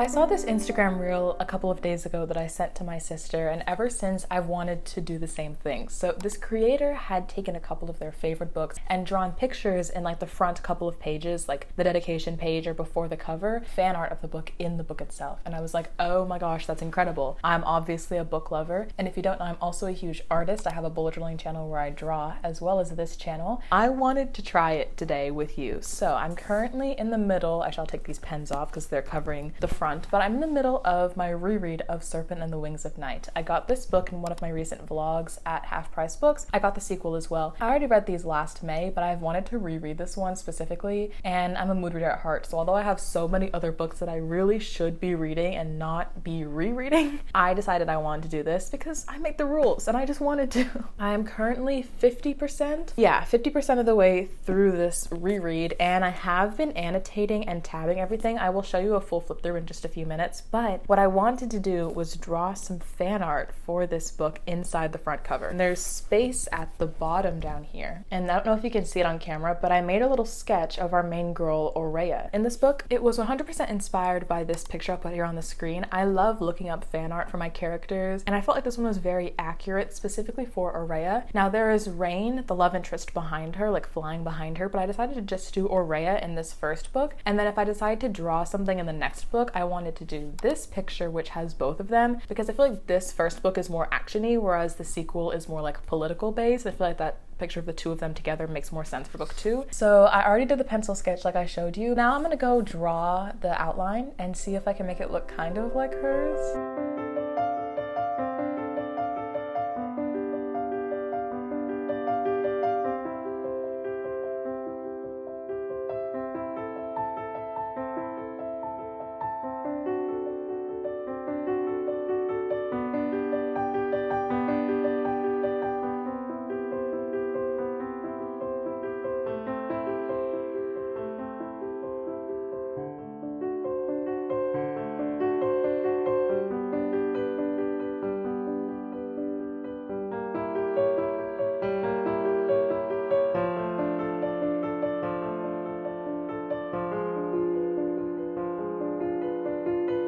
I saw this Instagram reel a couple of days ago that I sent to my sister, and ever since I've wanted to do the same thing. So this creator had taken a couple of their favorite books and drawn pictures in like the front couple of pages, like the dedication page or before the cover, fan art of the book in the book itself. And I was like, oh my gosh, that's incredible. I'm obviously a book lover, and if you don't know, I'm also a huge artist. I have a bullet journaling channel where I draw, as well as this channel. I wanted to try it today with you. So I'm currently in the middle, I shall take these pens off because they're covering the front, but I'm in the middle of my reread of Serpent and the Wings of Night. I got this book in one of my recent vlogs at Half Price Books. I got the sequel as well. I already read these last May, but I've wanted to reread this one specifically, and I'm a mood reader at heart, so although I have so many other books that I really should be reading and not be rereading, I decided I wanted to do this because I make the rules and I just wanted to. I'm currently 50% of the way through this reread, and I have been annotating and tabbing everything. I will show you a full flip through in just a few minutes, but what I wanted to do was draw some fan art for this book inside the front cover. And there's space at the bottom down here, and I don't know if you can see it on camera, but I made a little sketch of our main girl, Aurea. In this book, it was 100% inspired by this picture I'll put here on the screen. I love looking up fan art for my characters, and I felt like this one was very accurate, specifically for Aurea. Now there is Rain, the love interest, behind her, like flying behind her, but I decided to just do Aurea in this first book, and then if I decide to draw something in the next book, I wanted to do this picture, which has both of them, because I feel like this first book is more actiony, whereas the sequel is more like political based. I feel like that picture of the two of them together makes more sense for book 2. So I already did the pencil sketch like I showed you. Now I'm gonna go draw the outline and see if I can make it look kind of like hers.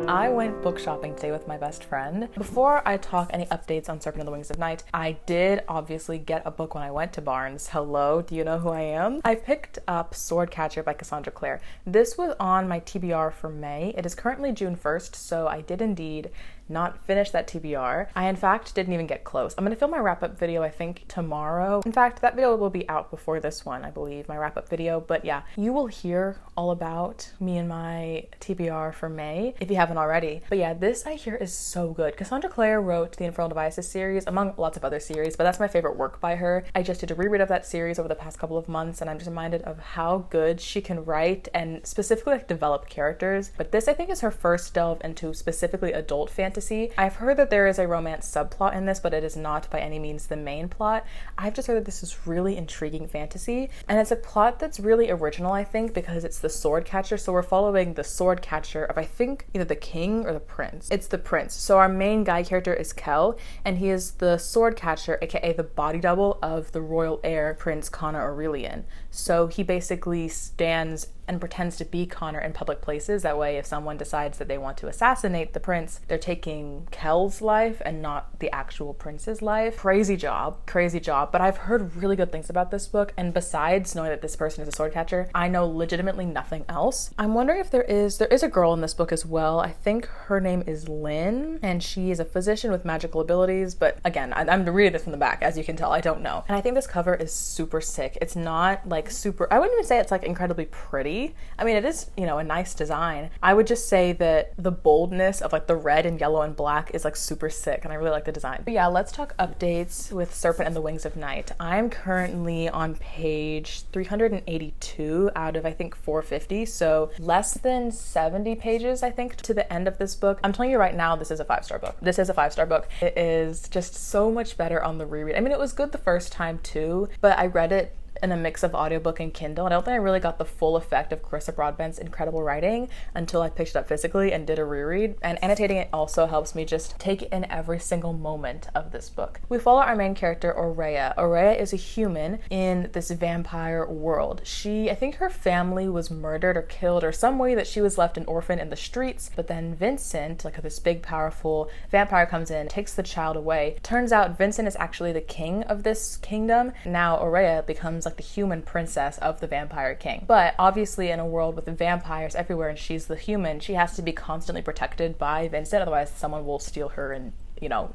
I went book shopping today with my best friend. Before I talk any updates on Serpent and the Wings of Night, I did obviously get a book when I went to Barnes. Hello, do you know who I am? I picked up Swordcatcher by Cassandra Clare. This was on my TBR for May. It is currently June 1st, so I did indeed not finish that TBR. I in fact didn't even get close. I'm gonna film my wrap-up video I think tomorrow. In fact, that video will be out before this one, I believe, my wrap-up video. But yeah, you will hear all about me and my TBR for May if you haven't already. But yeah, this I hear is so good. Cassandra Clare wrote the Infernal Devices series, among lots of other series, but that's my favorite work by her. I just did a reread of that series over the past couple of months, and I'm just reminded of how good she can write and specifically like develop characters. But this I think is her first delve into specifically adult fantasy. I've heard that there is a romance subplot in this, but it is not by any means the main plot. I've just heard that this is really intriguing fantasy, and it's a plot that's really original, I think, because it's the sword catcher. So we're following the sword catcher of, I think, either the king or the prince. It's the prince. So our main guy character is Kel, and he is the sword catcher, aka the body double of the royal heir, Prince Connor Aurelian. So he basically stands and pretends to be Connor in public places. That way, if someone decides that they want to assassinate the prince, they're taking Kel's life and not the actual prince's life. Crazy job. But I've heard really good things about this book, and besides knowing that this person is a sword catcher, I know legitimately nothing else. I'm wondering if there is a girl in this book as well. I think her name is Lynn, and she is a physician with magical abilities, but again, I'm reading this from the back, as you can tell, I don't know. And I think this cover is super sick. It's not like super, I wouldn't even say it's like incredibly pretty. I mean, it is, you know, a nice design. I would just say that the boldness of like the red and yellow and black is like super sick, and I really like the design. But yeah, let's talk updates with Serpent and the Wings of Night. I'm currently on page 382 out of I think 450, so less than 70 pages I think to the end of this book. I'm telling you right now, this is a 5-star book. This is a 5-star book. It is just so much better on the reread. I mean, it was good the first time too, but I read it in a mix of audiobook and Kindle. And I don't think I really got the full effect of Carissa Broadbent's incredible writing until I picked it up physically and did a reread. And annotating it also helps me just take in every single moment of this book. We follow our main character, Aurea. Aurea is a human in this vampire world. I think her family was murdered or killed, or some way that she was left an orphan in the streets. But then Vincent, like this big, powerful vampire, comes in, takes the child away. Turns out Vincent is actually the king of this kingdom. Now Aurea becomes like the human princess of the vampire king. But obviously in a world with vampires everywhere and she's the human, she has to be constantly protected by Vincent, otherwise someone will steal her and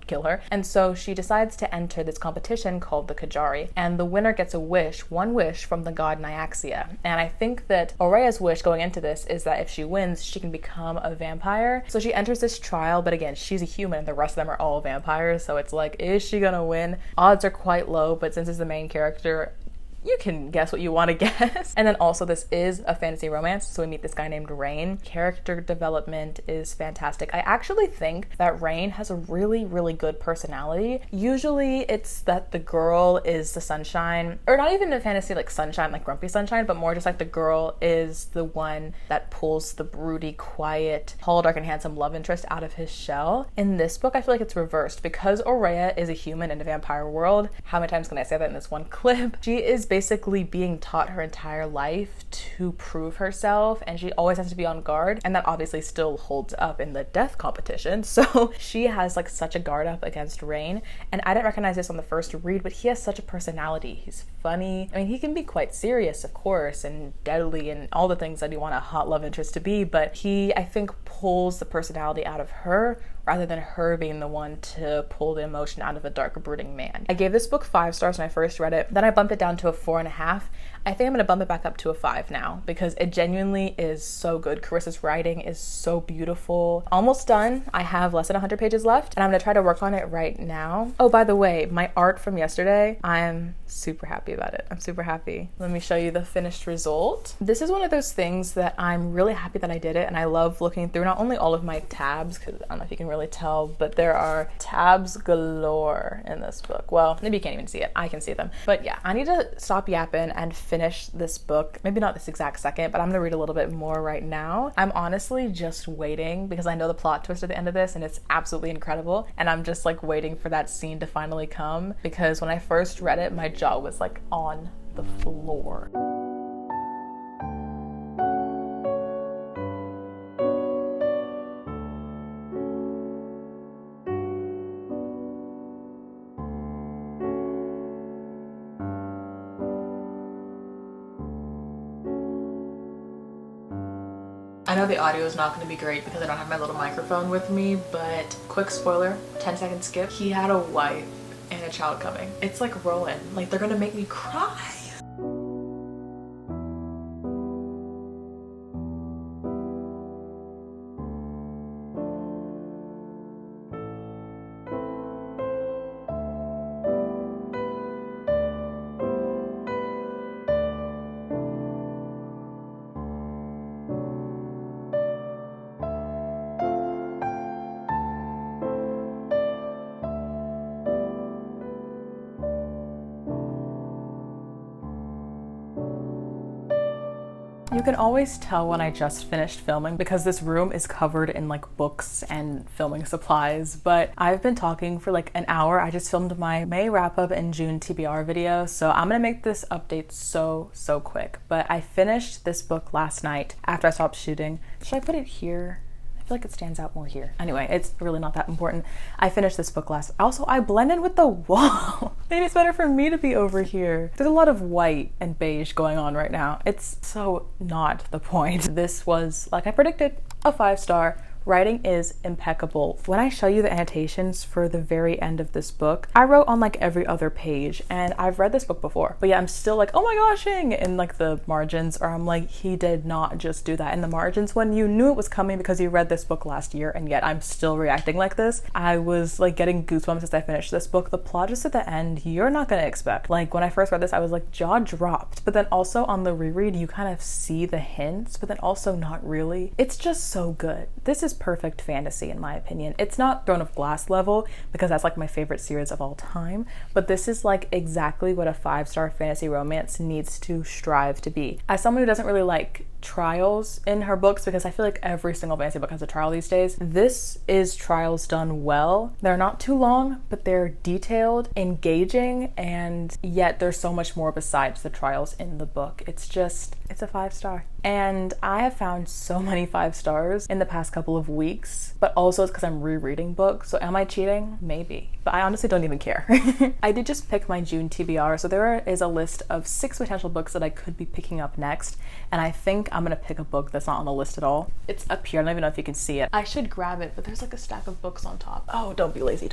kill her. And so she decides to enter this competition called the Kajari, and the winner gets one wish from the god Nyaxia. And I think that Aurea's wish going into this is that if she wins, she can become a vampire. So she enters this trial, but again, she's a human and the rest of them are all vampires, so it's like, is she gonna win? Odds are quite low, but since it's the main character, you can guess what you want to guess. And then also this is a fantasy romance, so we meet this guy named Rain. Character development is fantastic. I actually think that Rain has a really, really good personality. Usually it's that the girl is the sunshine, or not even a fantasy like sunshine, like grumpy sunshine, but more just like the girl is the one that pulls the broody, quiet, tall, dark, and handsome love interest out of his shell. In this book, I feel like it's reversed. Because Aurea is a human in a vampire world, how many times can I say that in this one clip? She is basically being taught her entire life to prove herself, and she always has to be on guard, and that obviously still holds up in the death competition. So she has like such a guard up against Rain, and I didn't recognize this on the first read, but he has such a personality. He's funny. I mean, he can be quite serious, of course, and deadly and all the things that you want a hot love interest to be, but he, I think, pulls the personality out of her rather than her being the one to pull the emotion out of a dark, brooding man. I gave this book 5 stars when I first read it. Then I bumped it down to a 4.5. I think I'm gonna bump it back up to a 5 now because it genuinely is so good. Carissa's writing is so beautiful. Almost done. I have less than 100 pages left, and I'm gonna try to work on it right now. Oh, by the way, my art from yesterday, I'm super happy about it. I'm super happy. Let me show you the finished result. This is one of those things that I'm really happy that I did it, and I love looking through not only all of my tabs, because I don't know if you can really tell, but there are tabs galore in this book. Well, maybe you can't even see it. I can see them. But yeah, I need to stop yapping and finish this book. Maybe not this exact second, but I'm gonna read a little bit more right now. I'm honestly just waiting because I know the plot twist at the end of this and it's absolutely incredible, and I'm just like waiting for that scene to finally come, because when I first read it, my jaw was like on the floor. I know the audio is not going to be great because I don't have my little microphone with me, but quick spoiler, 10-second skip. He had a wife and a child coming. It's like Rowan. Like, they're going to make me cry. You can always tell when I just finished filming because this room is covered in like books and filming supplies, but I've been talking for like an hour. I just filmed my May wrap up and June TBR video, so I'm gonna make this update so quick. But I finished this book last night after I stopped shooting. Should I put it here? I feel like it stands out more here. Anyway, it's really not that important. I finished this book also, I blended with the wall. Maybe it's better for me to be over here. There's a lot of white and beige going on right now. It's so not the point. This was, like I predicted, a 5-star. Writing is impeccable. When I show you the annotations for the very end of this book, I wrote on like every other page, and I've read this book before, but yeah, I'm still like, oh my goshing in like the margins, or I'm like, he did not just do that in the margins when you knew it was coming because you read this book last year, and yet I'm still reacting like this. I was like getting goosebumps as I finished this book. The plot just at the end, you're not gonna expect. Like when I first read this, I was like jaw dropped, but then also on the reread, you kind of see the hints, but then also not really. It's just so good. This is is perfect fantasy in my opinion. It's not Throne of Glass level because that's like my favorite series of all time, but this is like exactly what a 5-star fantasy romance needs to strive to be. As someone who doesn't really like trials in her books, because I feel like every single fantasy book has a trial these days, this is trials done well. They're not too long, but they're detailed, engaging, and yet there's so much more besides the trials in the book. It's a 5-star. And I have found so many 5 stars in the past couple of weeks, but also it's because I'm rereading books. So am I cheating? Maybe. But I honestly don't even care. I did just pick my June TBR, so there is a list of 6 potential books that I could be picking up next, and I think I'm gonna pick a book that's not on the list at all. It's up here, I don't even know if you can see it. I should grab it, but there's like a stack of books on top. Oh, don't be lazy,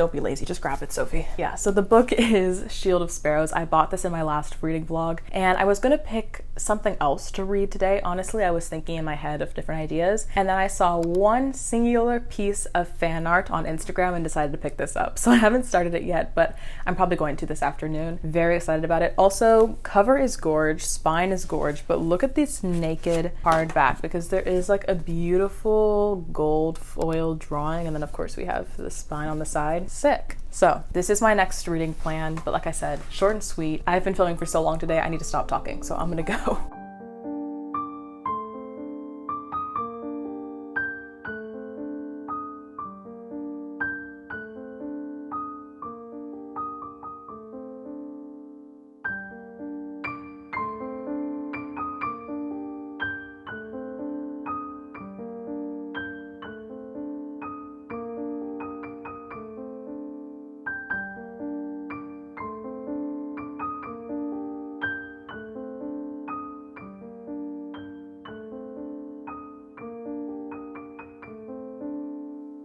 just grab it, Sophie. Yeah, so the book is Shield of Sparrows. I bought this in my last reading vlog, and I was gonna pick something else to read today. Honestly, I was thinking in my head of different ideas, and then I saw one singular piece of fan art on Instagram and decided to pick this up. So I haven't started it yet, but I'm probably going to this afternoon. Very excited about it. Also, cover is gorge, spine is gorge, but look at this naked hardback, because there is like a beautiful gold foil drawing, and then of course we have the spine on the side. Sick. So this is my next reading plan, but like I said, short and sweet. I've been filming for so long today, I need to stop talking, so I'm gonna go.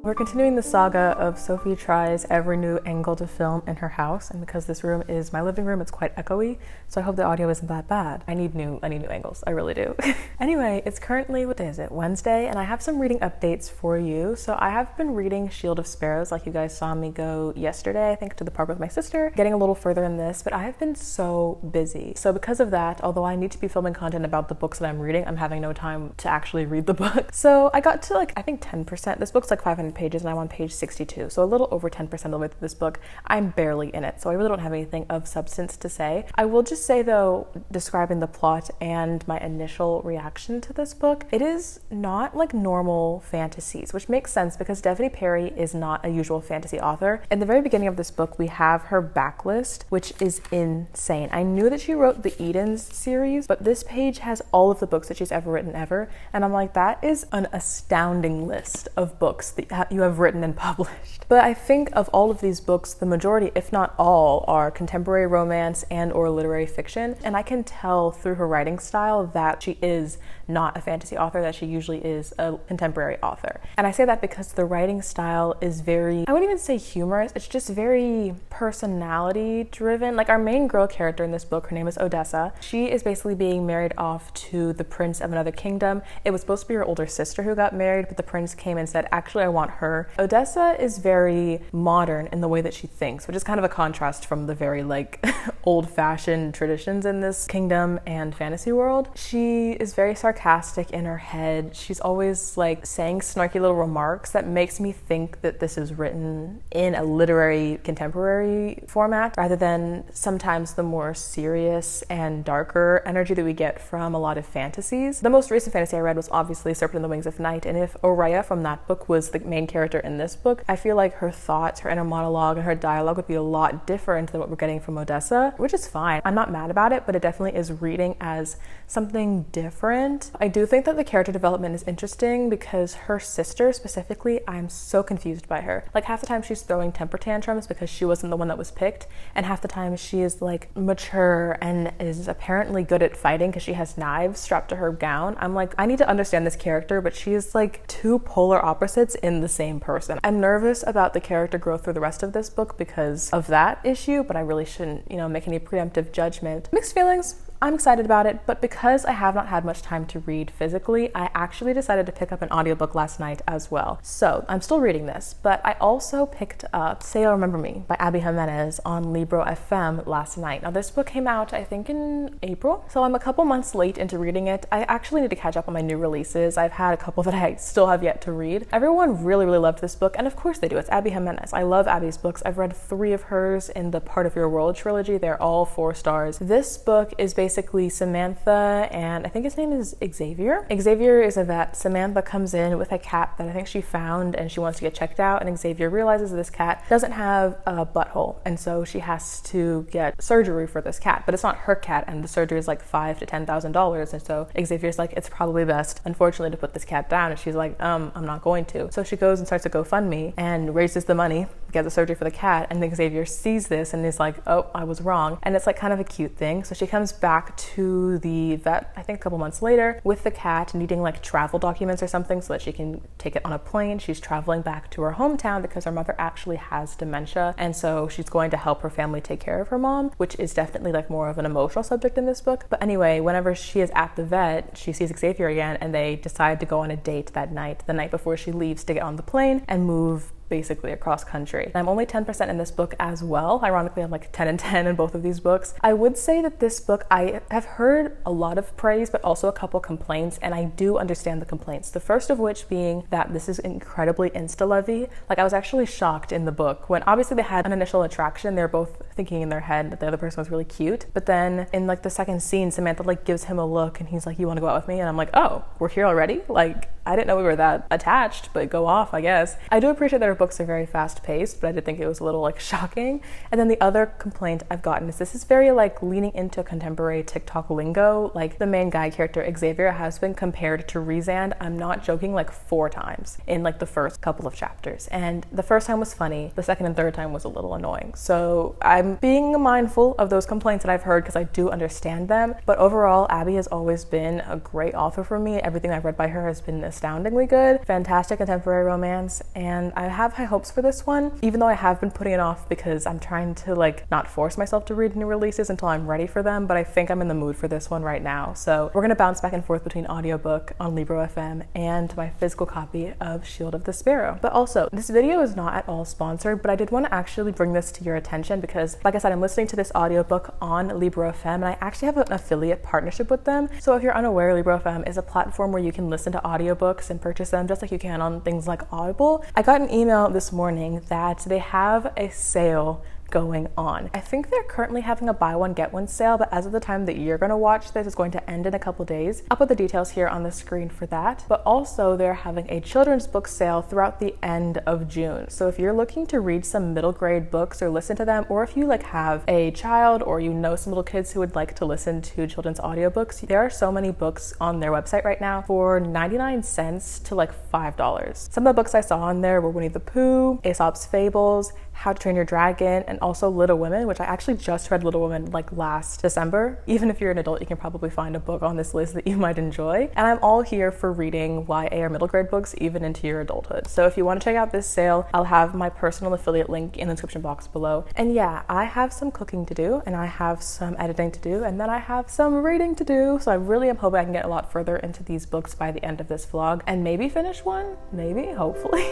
We're continuing the saga of Sophie tries every new angle to film in her house, and because this room is my living room, it's quite echoey, so I hope the audio isn't that bad. I need new angles, I really do. Anyway, it's currently, what day is it? Wednesday, and I have some reading updates for you. So I have been reading Shield of Sparrows, like you guys saw me go yesterday, I think, to the park with my sister, getting a little further in this, but I have been so busy. So because of that, although I need to be filming content about the books that I'm reading, I'm having no time to actually read the book. So I got to like, I think 10%. This book's like 500 pages and I'm on page 62, so a little over 10% of the way through this book. I'm barely in it, so I really don't have anything of substance to say. I will just say though, describing the plot and my initial reaction to this book, it is not like normal fantasies, which makes sense because Stephanie Perry is not a usual fantasy author. In the very beginning of this book, we have her backlist, which is insane. I knew that she wrote the Edens series, but this page has all of the books that she's ever written ever, and I'm like, that is an astounding list of books that you have written and published. But I think of all of these books, the majority, if not all, are contemporary romance and or literary fiction, and I can tell through her writing style that she is not a fantasy author, that she usually is a contemporary author. And I say that because the writing style is very, I wouldn't even say humorous, it's just very personality driven. Like our main girl character in this book, her name is Odessa. She is basically being married off to the prince of another kingdom. It was supposed to be her older sister who got married, but the prince came and said, actually, I want her. Odessa is very modern in the way that she thinks, which is kind of a contrast from the very like old-fashioned traditions in this kingdom and fantasy world. She is very sarcastic in her head. She's always like saying snarky little remarks that makes me think that this is written in a literary contemporary format rather than sometimes the more serious and darker energy that we get from a lot of fantasies. The most recent fantasy I read was obviously Serpent in the Wings of Night, and if Oraya from that book was the main character in this book, I feel like her thoughts, her inner monologue, and her dialogue would be a lot different than what we're getting from Odessa, which is fine. I'm not mad about it, but it definitely is reading as something different. I do think that the character development is interesting because her sister specifically, I'm so confused by her. Like half the time she's throwing temper tantrums because she wasn't the one that was picked, and half the time she is like mature and is apparently good at fighting because she has knives strapped to her gown. I'm like, I need to understand this character, but she is like two polar opposites in the same person. I'm nervous about the character growth through the rest of this book because of that issue, but I really shouldn't, make any preemptive judgment. Mixed feelings. I'm excited about it, but because I have not had much time to read physically, I actually decided to pick up an audiobook last night as well. So I'm still reading this, but I also picked up Say You'll Remember Me by Abby Jimenez on Libro FM last night. Now this book came out, I think, in April, so I'm a couple months late into reading it. I actually need to catch up on my new releases. I've had a couple that I still have yet to read. Everyone really loved this book, and of course they do. It's Abby Jimenez. I love Abby's books. I've read 3 of hers in the Part of Your World trilogy. They're all 4 stars. This book is basically Samantha and I think his name is Xavier. Xavier is a vet. Samantha comes in with a cat that I think she found and she wants to get checked out, and Xavier realizes this cat doesn't have a butthole, and so she has to get surgery for this cat, but it's not her cat, and the surgery is like $5,000 to $10,000, and so Xavier's like, it's probably best, unfortunately, to put this cat down, and she's like, I'm not going to. So she goes and starts a GoFundMe and raises the money, get the surgery for the cat, and then Xavier sees this and is like, oh, I was wrong. And it's like kind of a cute thing. So she comes back to the vet, I think a couple months later, with the cat, needing like travel documents or something so that she can take it on a plane. She's traveling back to her hometown because her mother actually has dementia, and so she's going to help her family take care of her mom, which is definitely like more of an emotional subject in this book. But anyway, whenever she is at the vet, she sees Xavier again, and they decide to go on a date that night, the night before she leaves to get on the plane and move basically across country. And I'm only 10% in this book as well. Ironically, I'm like 10 and 10 in both of these books. I would say that this book, I have heard a lot of praise, but also a couple complaints, and I do understand the complaints. The first of which being that this is incredibly insta-lovey. Like, I was actually shocked in the book when obviously they had an initial attraction. They're both thinking in their head that the other person was really cute. But then in like the second scene, Samantha like gives him a look and he's like, you want to go out with me? And I'm like, oh, we're here already? Like, I didn't know we were that attached, but go off, I guess. I do appreciate that her books are very fast paced, but I did think it was a little like shocking. And then the other complaint I've gotten is this is very like leaning into contemporary TikTok lingo. Like, the main guy character, Xavier, has been compared to Rezand, I'm not joking, like 4 times in like the first couple of chapters. And the first time was funny, the second and third time was a little annoying. So I'm being mindful of those complaints that I've heard because I do understand them. But overall, Abby has always been a great author for me. Everything I've read by her has been astoundingly good. Fantastic contemporary romance, and I have high hopes for this one, even though I have been putting it off because I'm trying to like not force myself to read new releases until I'm ready for them, but I think I'm in the mood for this one right now. So we're gonna bounce back and forth between audiobook on Libro FM and my physical copy of Shield of the Sparrow. But also, this video is not at all sponsored, but I did want to actually bring this to your attention because, like I said, I'm listening to this audiobook on Libro FM, and I actually have an affiliate partnership with them. So if you're unaware, Libro FM is a platform where you can listen to audiobooks and purchase them just like you can on things like Audible. I got an email this morning that they have a sale going on. I think they're currently having a buy one get one sale, but as of the time that you're going to watch this, it's going to end in a couple days. I'll put the details here on the screen for that. But also they're having a children's book sale throughout the end of June. So if you're looking to read some middle grade books or listen to them, or if you like have a child or you know some little kids who would like to listen to children's audiobooks, there are so many books on their website right now for 99 cents to like $5. Some of the books I saw on there were Winnie the Pooh, Aesop's Fables, How to Train Your Dragon, and also Little Women, which I actually just read Little Women like last December. Even if you're an adult, you can probably find a book on this list that you might enjoy. And I'm all here for reading YA or middle grade books even into your adulthood. So if you want to check out this sale, I'll have my personal affiliate link in the description box below. And yeah, I have some cooking to do, and I have some editing to do, and then I have some reading to do. So I really am hoping I can get a lot further into these books by the end of this vlog and maybe finish one, maybe, hopefully.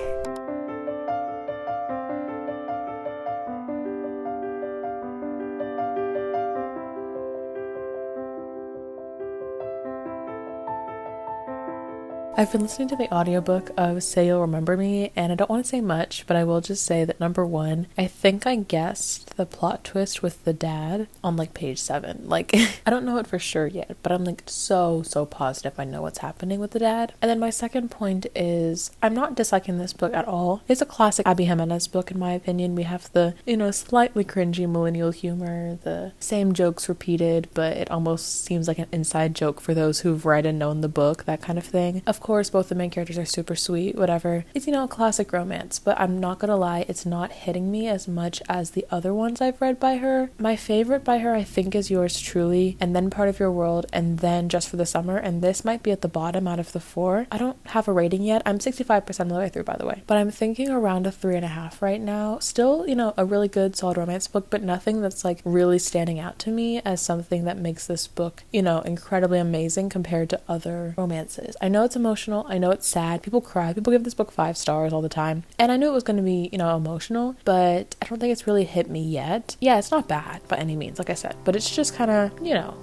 I've been listening to the audiobook of Say You'll Remember Me, and I don't want to say much, but I will just say that number 1, I think I guessed the plot twist with the dad on like page 7. Like, I don't know it for sure yet, but I'm like so positive I know what's happening with the dad. And then my second point is I'm not disliking this book at all. It's a classic Abby Jimenez book in my opinion. We have the, slightly cringy millennial humor, the same jokes repeated, but it almost seems like an inside joke for those who've read and known the book, that kind of thing. Of Of course, both the main characters are super sweet, whatever. It's, you know, a classic romance, but I'm not gonna lie, it's not hitting me as much as the other ones I've read by her. My favorite by her, I think, is Yours Truly, and then Part of Your World, and then Just for the Summer, and this might be at the bottom out of the 4. I don't have a rating yet. I'm 65% of the way through, by the way, but I'm thinking around a 3.5 right now. Still, you know, a really good, solid romance book, but nothing that's like really standing out to me as something that makes this book, you know, incredibly amazing compared to other romances. I know it's emotional, I know it's sad, people cry, people give this book 5 stars all the time, and I knew it was going to be, you know, emotional, but I don't think it's really hit me yet. Yeah, it's not bad by any means, like I said, but it's just kind of, you know,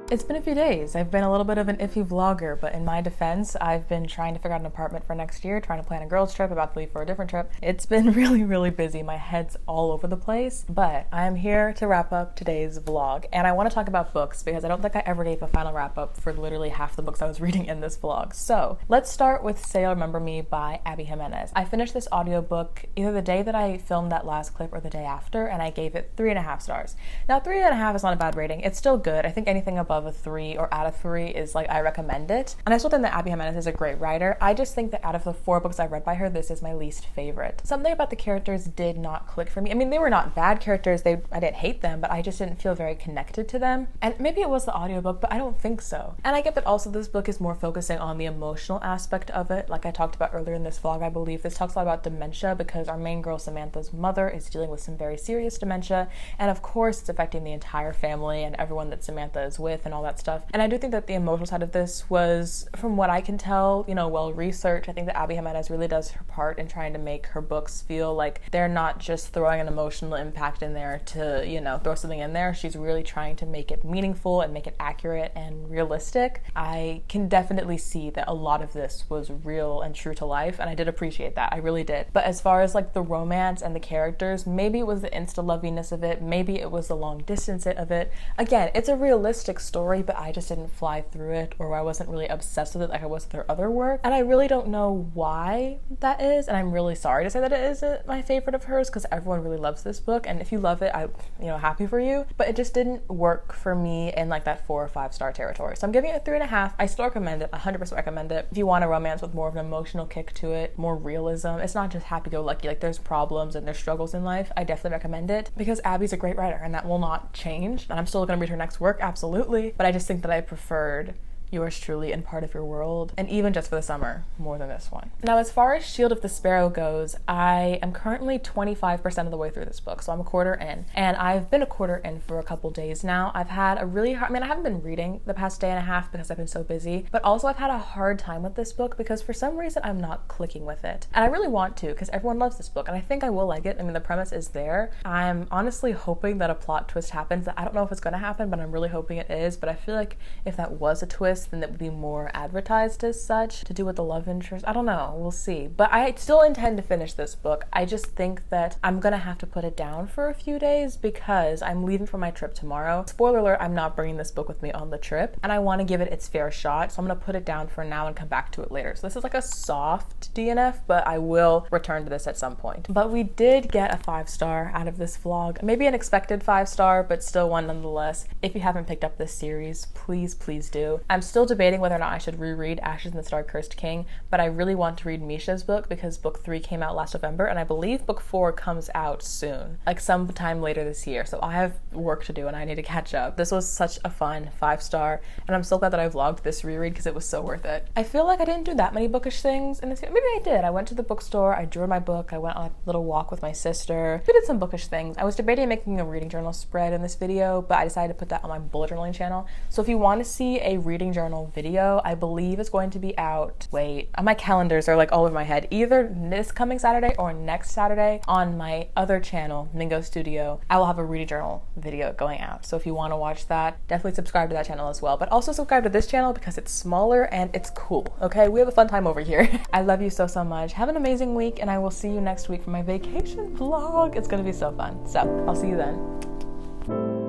It's been a few days. I've been a little bit of an iffy vlogger, but in my defense, I've been trying to figure out an apartment for next year, trying to plan a girls trip, about to leave for a different trip. It's been really, really busy. My head's all over the place, but I'm here to wrap up today's vlog. And I want to talk about books because I don't think I ever gave a final wrap up for literally half the books I was reading in this vlog. So let's start with Say You'll Remember Me by Abby Jimenez. I finished this audiobook either the day that I filmed that last clip or the day after, and I gave it 3.5 stars. Now, 3.5 is not a bad rating. It's still good. I think anything above a 3 or out of 3 is like, I recommend it. And I still think that Abby Jimenez is a great writer. I just think that out of the 4 books I've read by her, this is my least favorite. Something about the characters did not click for me. I mean, they were not bad characters. I didn't hate them, but I just didn't feel very connected to them. And maybe it was the audiobook, but I don't think so. And I get that also this book is more focusing on the emotional aspect of it. Like I talked about earlier in this vlog, I believe this talks a lot about dementia because our main girl, Samantha's mother, is dealing with some very serious dementia. And of course, it's affecting the entire family and everyone that Samantha is with and all that stuff. And I do think that the emotional side of this was, from what I can tell, you know, well researched. I think that Abby Jimenez really does her part in trying to make her books feel like they're not just throwing an emotional impact in there to, you know, throw something in there. She's really trying to make it meaningful and make it accurate and realistic. I can definitely see that a lot of this was real and true to life, and I did appreciate that. I really did. But as far as like the romance and the characters, maybe it was the insta-loviness of it, maybe it was the long distance of it. Again, it's a realistic story, but I just didn't fly through it, or I wasn't really obsessed with it like I was with her other work. And I really don't know why that is, and I'm really sorry to say that it isn't my favorite of hers because everyone really loves this book, and if you love it, I'm, you know, happy for you, but it just didn't work for me in like that 4 or 5 star territory. So I'm giving it 3.5. I still recommend it, 100% recommend it. If you want a romance with more of an emotional kick to it, more realism, it's not just happy-go-lucky, like there's problems and there's struggles in life, I definitely recommend it because Abby's a great writer and that will not change, and I'm still gonna read her next work, absolutely, but I just think that I preferred Yours Truly and Part of Your World, and even Just for the Summer more than this one. Now, as far as Shield of the Sparrow goes, I am currently 25% of the way through this book, so I'm a quarter in, and I've been a quarter in for a couple days now. I've had a really hard, I mean, I haven't been reading the past day and a half because I've been so busy, but also I've had a hard time with this book because for some reason I'm not clicking with it, and I really want to because everyone loves this book, and I think I will like it. I mean, the premise is there. I'm honestly hoping that a plot twist happens. I don't know if it's going to happen, but I'm really hoping it is, but I feel like if that was a twist, then that would be more advertised as such to do with the love interest. I don't know, we'll see. But I still intend to finish this book. I just think that I'm gonna have to put it down for a few days because I'm leaving for my trip tomorrow. Spoiler alert, I'm not bringing this book with me on the trip, and I want to give it its fair shot, so I'm gonna put it down for now and come back to it later. So this is like a soft DNF, but I will return to this at some point. But we did get a 5-star out of this vlog, maybe an expected 5-star, but still one nonetheless. If you haven't picked up this series, please do. I'm still debating whether or not I should reread Ashes in the Star-Cursed King, but I really want to read Misha's book because book 3 came out last November, and I believe book 4 comes out soon, like sometime later this year. So I have work to do and I need to catch up. This was such a fun 5-star, and I'm so glad that I vlogged this reread because it was so worth it. I feel like I didn't do that many bookish things in this video. Maybe I did. I went to the bookstore, I drew my book, I went on a little walk with my sister. We did some bookish things. I was debating making a reading journal spread in this video, but I decided to put that on my bullet journaling channel. So if you want to see a reading journal video, I believe it's going to be out, wait, my calendars are like all over my head, either this coming Saturday or next Saturday on my other channel, Mingo Studio. I will have a reading journal video going out. So if you want to watch that, definitely subscribe to that channel as well. But also subscribe to this channel because it's smaller and it's cool, okay? We have a fun time over here. I love you so much. Have an amazing week, and I will see you next week for my vacation vlog. It's gonna be so fun. So I'll see you then.